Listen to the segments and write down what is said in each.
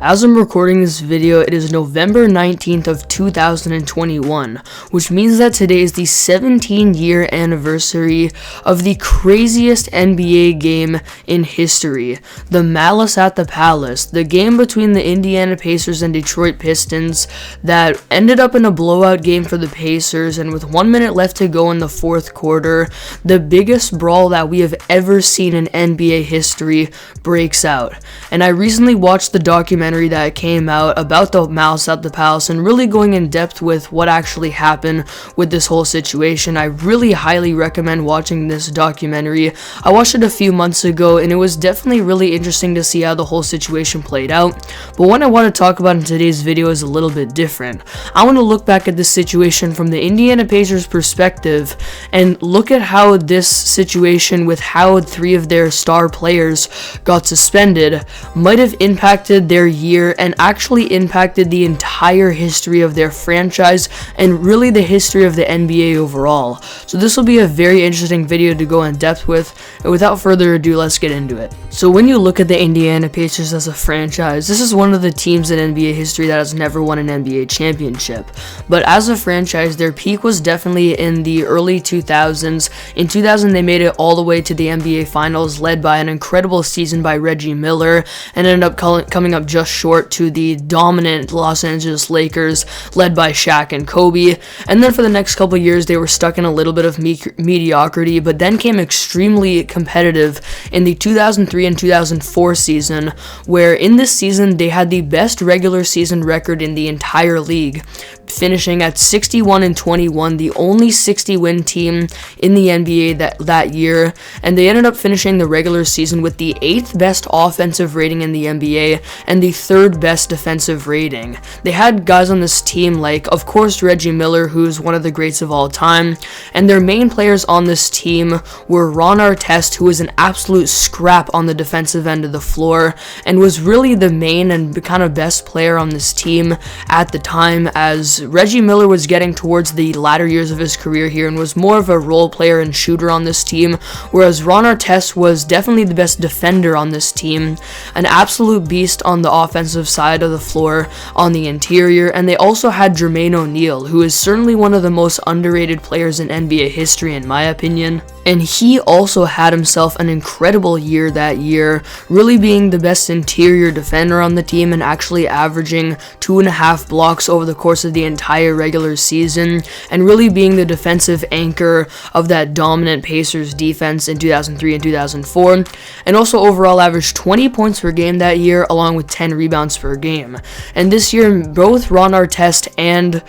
As I'm recording this video, it is November 19th of 2021, which means that today is the 17-year anniversary of the craziest NBA game in history, the Malice at the Palace, the game between the Indiana Pacers and Detroit Pistons that ended up in a blowout game for the Pacers, and with 1 minute left to go in the fourth quarter, the biggest brawl that we have ever seen in NBA history breaks out. And I recently watched the documentary that came out about the Malice at the Palace and really going in depth with what actually happened with this whole situation. I really highly recommend watching this documentary. I watched it a few months ago and it was definitely really interesting to see how the whole situation played out. But what I want to talk about in today's video is a little bit different. I want to look back at this situation from the Indiana Pacers perspective and look at how this situation with how 3 of their star players got suspended might have impacted their year and actually impacted the entire history of their franchise and really the history of the NBA overall. So this will be a very interesting video to go in depth with, and without further ado, let's get into it. So when you look at the Indiana Pacers as a franchise, this is one of the teams in NBA history that has never won an NBA championship. But as a franchise, their peak was definitely in the early 2000s. In 2000, they made it all the way to the NBA Finals, led by an incredible season by Reggie Miller, and ended up coming up just short to the dominant Los Angeles Lakers, led by Shaq and Kobe. And then for the next couple years, they were stuck in a little bit of mediocrity, but then came extremely competitive in the 2003 and 2004 season, where in this season, they had the best regular season record in the entire league, finishing at 61-21, the only 60-win team in the NBA that year, and they ended up finishing the regular season with the 8th best offensive rating in the NBA and the 3rd best defensive rating. They had guys on this team like, of course, Reggie Miller, who's one of the greats of all time, and their main players on this team were Ron Artest, who was an absolute scrap on the defensive end of the floor, and was really the main and kind of best player on this team at the time, as Reggie Miller was getting towards the latter years of his career here and was more of a role player and shooter on this team, whereas Ron Artest was definitely the best defender on this team, an absolute beast on the offensive side of the floor on the interior. And they also had Germain O'Neill, who is certainly one of the most underrated players in NBA history in my opinion, and he also had himself an incredible year that year, really being the best interior defender on the team and actually averaging 2.5 blocks over the course of the entire regular season, and really being the defensive anchor of that dominant Pacers defense in 2003 and 2004, and also overall averaged 20 points per game that year along with 10 rebounds per game. And this year, both Ron Artest and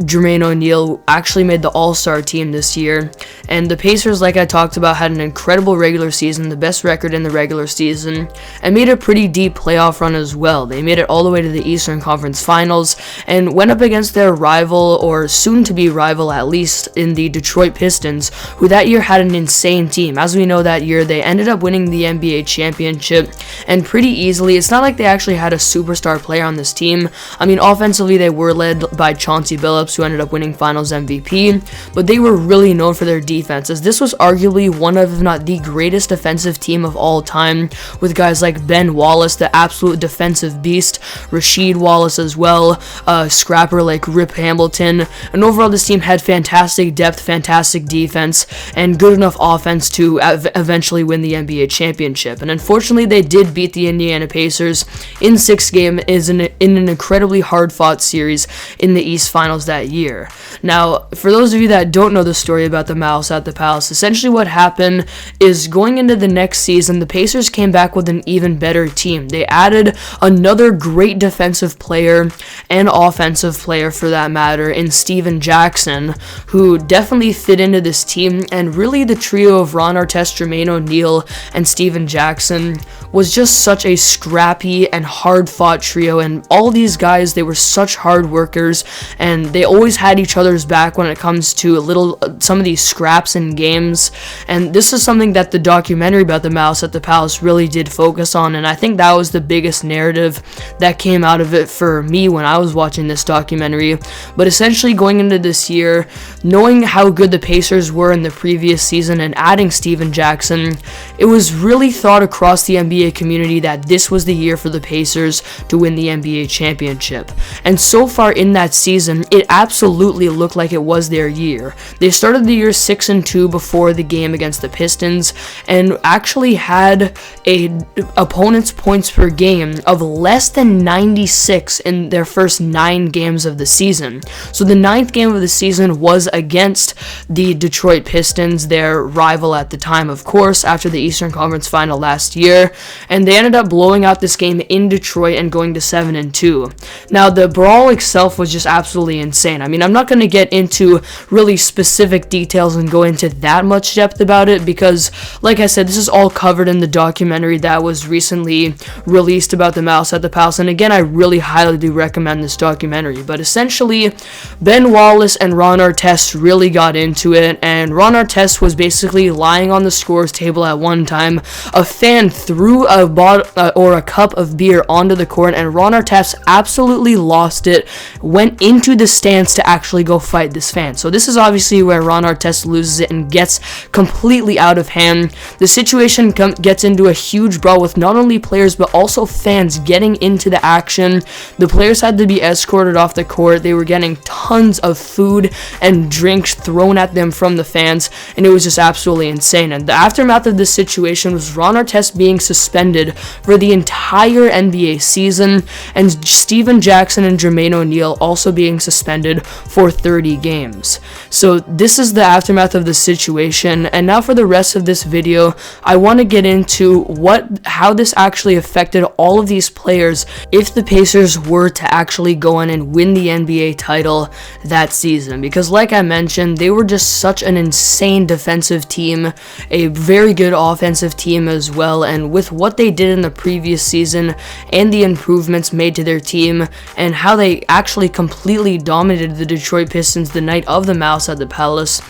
Germain O'Neill actually made the All-Star team this year, and the Pacers, like I talked about, had an incredible regular season, the best record in the regular season, and made a pretty deep playoff run as well. They made it all the way to the Eastern Conference Finals and went up against their rival, or soon-to-be rival at least, in the Detroit Pistons, who that year had an insane team. As we know, that year they ended up winning the NBA championship, and pretty easily. It's not like they actually had a superstar player on this team. I mean, offensively they were led by Chauncey Billups, who ended up winning Finals MVP, but they were really known for their defense, as this was arguably one of, if not the greatest defensive team of all time, with guys like Ben Wallace, the absolute defensive beast, Rasheed Wallace as well, scrapper like Rip Hamilton, and overall this team had fantastic depth, fantastic defense, and good enough offense to eventually win the NBA championship. And unfortunately, they did beat the Indiana Pacers in 6 games in an incredibly hard-fought series in the East Finals that year. Now, for those of you that don't know the story about the Malice at the Palace, essentially what happened is, going into the next season, the Pacers came back with an even better team. They added another great defensive player and offensive player, for that matter, in Steven Jackson, who definitely fit into this team, and really the trio of Ron Artest, Germain O'Neill, and Steven Jackson was just such a scrappy and hard-fought trio, and all these guys, they were such hard workers, and they always had each other's back when it comes to some of these scraps in games. And this is something that the documentary about the Malice at the Palace really did focus on, and I think that was the biggest narrative that came out of it for me when I was watching this documentary, documentary. But essentially going into this year, knowing how good the Pacers were in the previous season and adding Steven Jackson, it was really thought across the NBA community that this was the year for the Pacers to win the NBA championship. And so far in that season, it absolutely looked like it was their year. They started the year 6-2 before the game against the Pistons, and actually had a opponent's points per game of less than 96 in their first 9 games of the season. So the 9th game of the season was against the Detroit Pistons, their rival at the time, of course, after the Eastern Conference Final last year, and they ended up blowing out this game in Detroit and going to 7-2. Now, the brawl itself was just absolutely insane. I mean, I'm not going to get into really specific details and go into that much depth about it because, like I said, this is all covered in the documentary that was recently released about the Malice at the Palace, and again, I really highly do recommend this documentary. But essentially, Ben Wallace and Ron Artest really got into it, and Ron Artest was basically lying on the scores table at one time. A fan threw a bottle or a cup of beer onto the court, and Ron Artest absolutely lost it, went into the stands to actually go fight this fan. So this is obviously where Ron Artest loses it and gets completely out of hand. The situation gets into a huge brawl with not only players but also fans getting into the action. The players had to be escorted off the court. They were getting tons of food and drinks thrown at them from the fans, and it was just absolutely insane. And the aftermath of this situation was Ron Artest being suspended for the entire NBA season, and Steven Jackson and Germain O'Neill also being suspended for 30 games. So this is the aftermath of the situation, and now for the rest of this video, I want to get into how this actually affected all of these players if the Pacers were to actually go in and win the NBA title that season. Because like I mentioned, they were just such an insane defensive team, a very good offensive team as well, and with what they did in the previous season and the improvements made to their team and how they actually completely dominated the Detroit Pistons the night of the Malice at the Palace,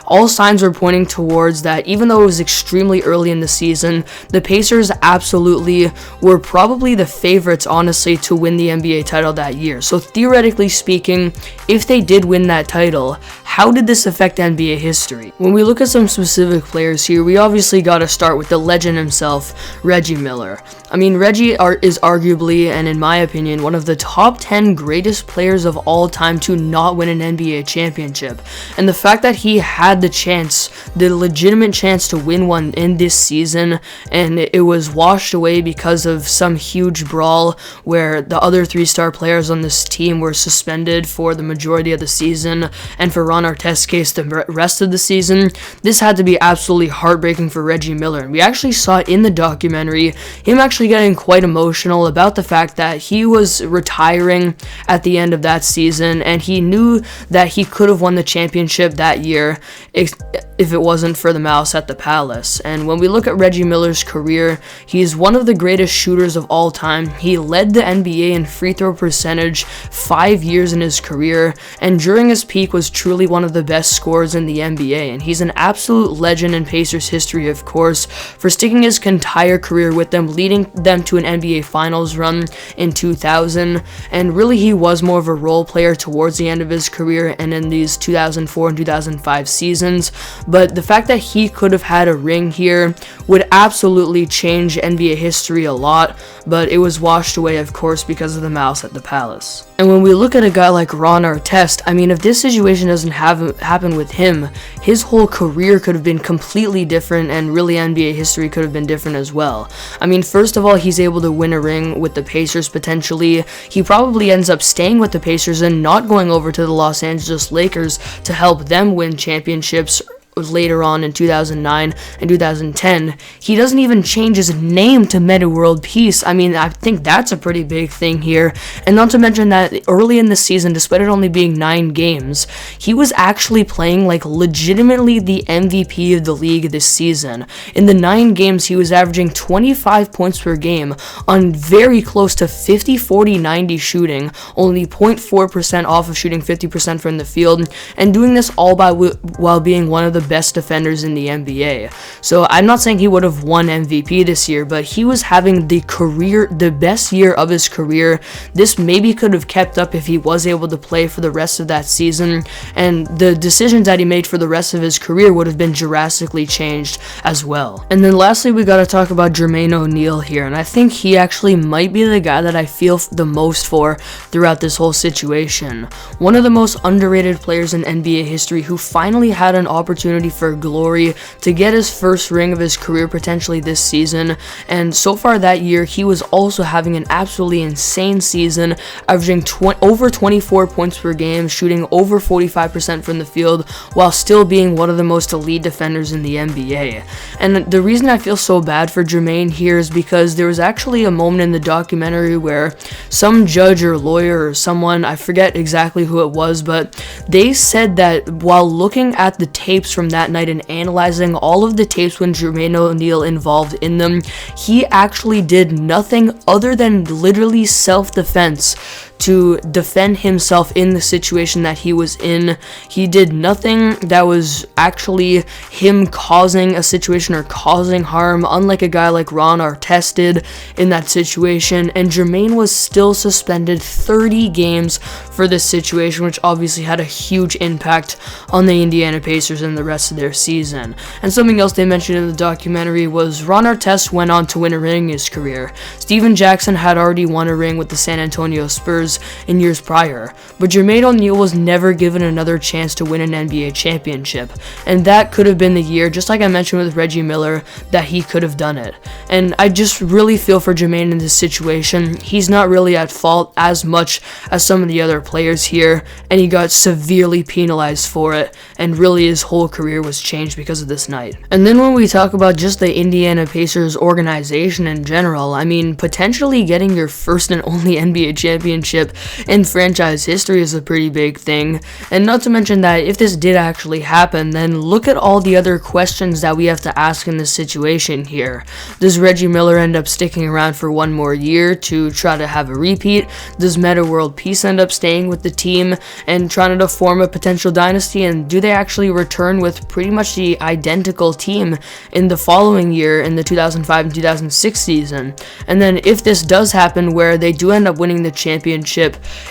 all signs were pointing towards that even though it was extremely early in the season, the Pacers absolutely were probably the favorites, honestly, to win the NBA title that year. So theoretically speaking, if they did win that title, how did this affect NBA history? When we look at some specific players here, we obviously got to start with the legend himself, Reggie Miller. I mean, Reggie is arguably, and in my opinion, one of the top 10 greatest players of all time to not win an NBA championship. And the fact that he had the legitimate chance to win one in this season, and it was washed away because of some huge brawl where the other 3-star players on this team were suspended for the majority of the season, and for Ron Artest's case, the rest of the season. This had to be absolutely heartbreaking for Reggie Miller, and we actually saw it in the documentary, him actually getting quite emotional about the fact that he was retiring at the end of that season, and he knew that he could have won the championship that year if it wasn't for the Malice at the Palace. And when we look at Reggie Miller's career, he is one of the greatest shooters of all time. He led the NBA in free throw percentage 5 years in his career, and during his peak was truly one of the best scorers in the NBA. And he's an absolute legend in Pacers history, of course, for sticking his entire career with them, leading them to an NBA Finals run in 2000. And really, he was more of a role player towards the end of his career and in these 2004 and 2005 seasons. But the fact that he could have had a ring here would absolutely change NBA history a lot, but it was washed away, of course, because of the Malice at the Palace. And when we look at a guy like Ron Artest, I mean, if this situation doesn't happen with him, his whole career could have been completely different, and really NBA history could have been different as well. I mean, first of all, he's able to win a ring with the Pacers potentially. He probably ends up staying with the Pacers and not going over to the Los Angeles Lakers to help them win championships later on in 2009 and 2010. He doesn't even change his name to Metta World Peace. I mean, I think that's a pretty big thing here. And not to mention that early in the season, despite it only being 9 games, he was actually playing like legitimately the MVP of the league this season. In the 9 games, he was averaging 25 points per game on very close to 50-40-90 shooting, only 0.4% off of shooting 50% from the field, and doing this all while being one of the best defenders in the NBA. So I'm not saying he would have won MVP this year, but he was having the best year of his career. This maybe could have kept up if he was able to play for the rest of that season, and the decisions that he made for the rest of his career would have been drastically changed as well. And then lastly, we got to talk about Germain O'Neill here, and I think he actually might be the guy that I feel the most for throughout this whole situation. One of the most underrated players in NBA history who finally had an opportunity for glory to get his first ring of his career potentially this season, and so far that year he was also having an absolutely insane season, averaging over 24 points per game, shooting over 45% from the field, while still being one of the most elite defenders in the NBA. And the reason I feel so bad for Germain here is because there was actually a moment in the documentary where some judge or lawyer or someone, I forget exactly who it was, but they said that while looking at the tapes from that night and analyzing all of the tapes when Germain O'Neill involved in them, he actually did nothing other than literally self-defense to defend himself in the situation that he was in. He did nothing that was actually him causing a situation or causing harm, unlike a guy like Ron Artest did in that situation, and Germain was still suspended 30 games for this situation, which obviously had a huge impact on the Indiana Pacers and the rest of their season. And something else they mentioned in the documentary was Ron Artest went on to win a ring in his career. Steven Jackson had already won a ring with the San Antonio Spurs in years prior, but Germain O'Neill was never given another chance to win an NBA championship, and that could have been the year, just like I mentioned with Reggie Miller, that he could have done it. And I just really feel for Germain in this situation. He's not really at fault as much as some of the other players here, and he got severely penalized for it, and really his whole career was changed because of this night. And then when we talk about just the Indiana Pacers organization in general, I mean, potentially getting your first and only NBA championship in franchise history is a pretty big thing. And not to mention that if this did actually happen, then look at all the other questions that we have to ask in this situation here. Does Reggie Miller end up sticking around for one more year to try to have a repeat? Does Metta World Peace end up staying with the team and trying to form a potential dynasty? And do they actually return with pretty much the identical team in the following year in the 2005 and 2006 season? And then if this does happen where they do end up winning the championship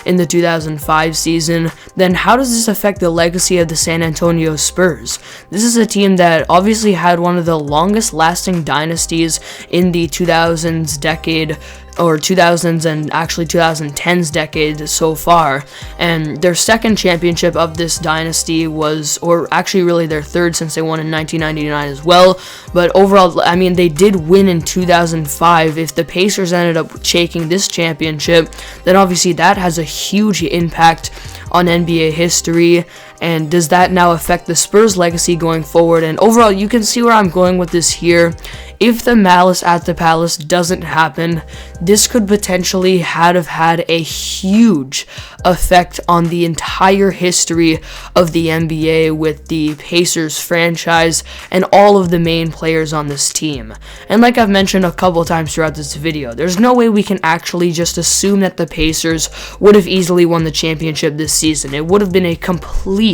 in the 2005 season, then how does this affect the legacy of the San Antonio Spurs? This is a team that obviously had one of the longest lasting dynasties in the 2000s decade, or 2000s and actually 2010s decade so far, and their second championship of this dynasty was, or actually really their third, since they won in 1999 as well. But overall, I mean, they did win in 2005. If the Pacers ended up taking this championship, then obviously that has a huge impact on NBA history. And does that now affect the Spurs' legacy going forward? And overall, you can see where I'm going with this here. If the Malice at the Palace doesn't happen, this could potentially have had a huge effect on the entire history of the NBA with the Pacers franchise and all of the main players on this team. And like I've mentioned a couple times throughout this video, there's no way we can actually just assume that the Pacers would have easily won the championship this season. It would have been a complete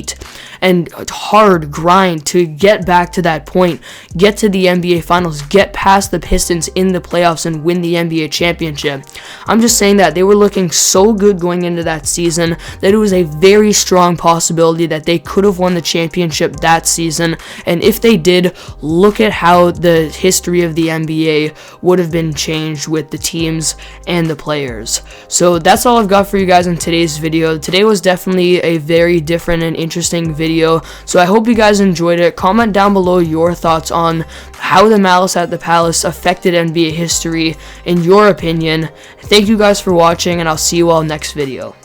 and hard grind to get back to that point, get to the NBA Finals, get past the Pistons in the playoffs and win the NBA championship. I'm just saying that they were looking so good going into that season that it was a very strong possibility that they could have won the championship that season. And if they did, look at how the history of the NBA would have been changed with the teams and the players. So that's all I've got for you guys in today's video. Today was definitely a very different and interesting video, so I hope you guys enjoyed it. Comment down below your thoughts on how the Malice at the Palace affected NBA history in your opinion. Thank you guys for watching, and I'll see you all next video.